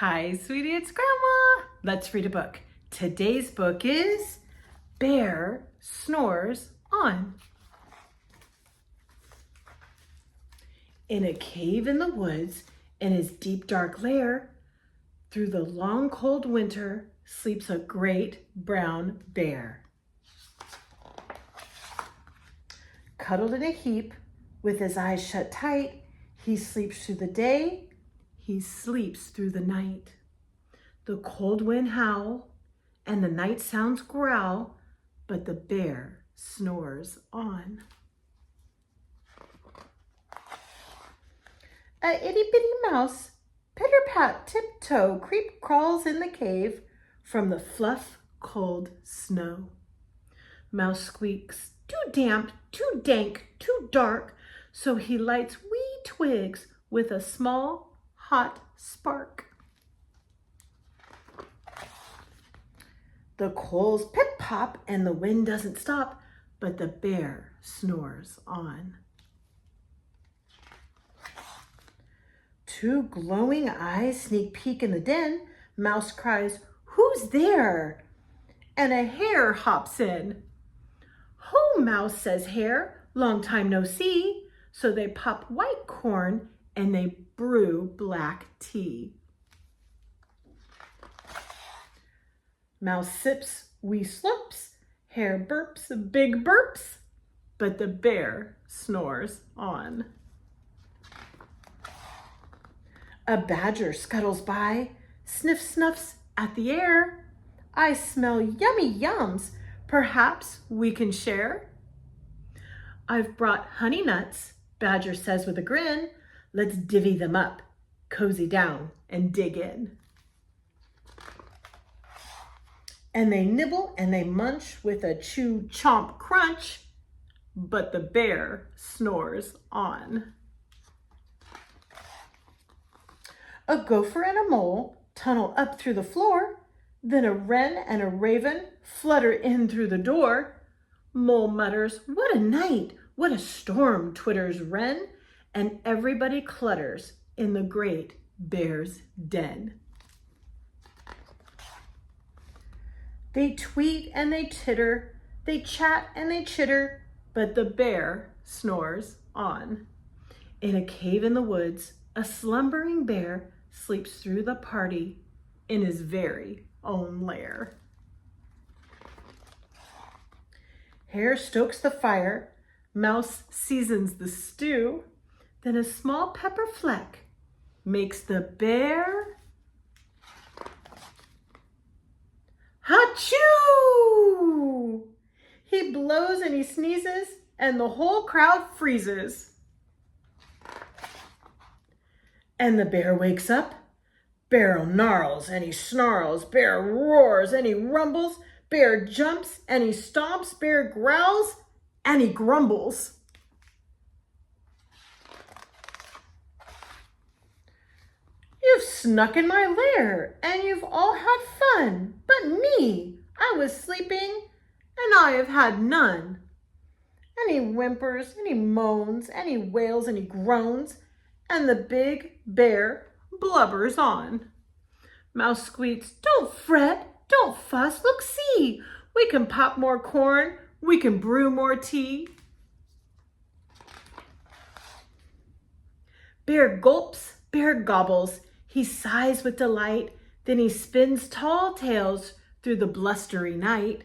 Hi, sweetie, it's Grandma. Let's read a book. Today's book is Bear Snores On. In a cave in the woods, in his deep dark lair, through the long cold winter, sleeps a great brown bear. Cuddled in a heap, with his eyes shut tight, he sleeps through the day, he sleeps through the night. The cold wind howl, and the night sounds growl, but the bear snores on. A itty-bitty mouse, pitter-pat, tiptoe, creep crawls in the cave from the fluff, cold snow. Mouse squeaks, too damp, too dank, too dark, so he lights wee twigs with a small, hot spark. The coals pip-pop and the wind doesn't stop, but the bear snores on. Two glowing eyes sneak peek in the den. Mouse cries, "Who's there?" And a hare hops in. "Ho, Mouse," says Hare, "long time no see." So they pop white corn and they brew black tea. Mouse sips, wee slurps, Hare burps, big burps, but the bear snores on. A badger scuttles by, sniff snuffs at the air. "I smell yummy yums, perhaps we can share." "I've brought honey nuts," Badger says with a grin. "Let's divvy them up, cozy down and dig in." And they nibble and they munch with a chew, chomp, crunch, but the bear snores on. A gopher and a mole tunnel up through the floor. Then a wren and a raven flutter in through the door. Mole mutters, "What a night, what a storm," twitters wren, and everybody clutters in the great bear's den. They tweet and they titter, they chat and they chitter, but the bear snores on. In a cave in the woods, a slumbering bear sleeps through the party in his very own lair. Hare stokes the fire, Mouse seasons the stew, then a small pepper fleck makes the bear Achoo! He blows and he sneezes, and the whole crowd freezes. And the bear wakes up. Bear gnarls and he snarls. Bear roars and he rumbles. Bear jumps and he stomps. Bear growls and he grumbles. "You've snuck in my lair and you've all had fun, but me, I was sleeping and I have had none." And he whimpers and he moans and he wails and he groans, and the big bear blubbers on. Mouse squeaks, "Don't fret, don't fuss, look, see, we can pop more corn, we can brew more tea." Bear gulps, bear gobbles, he sighs with delight, then he spins tall tales through the blustery night.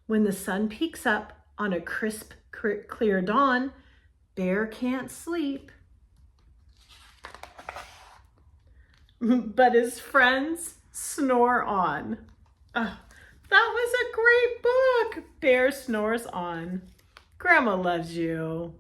When the sun peeks up on a crisp, clear dawn, Bear can't sleep, but his friends snore on. Oh, that was a great book. Bear Snores On. Grandma loves you.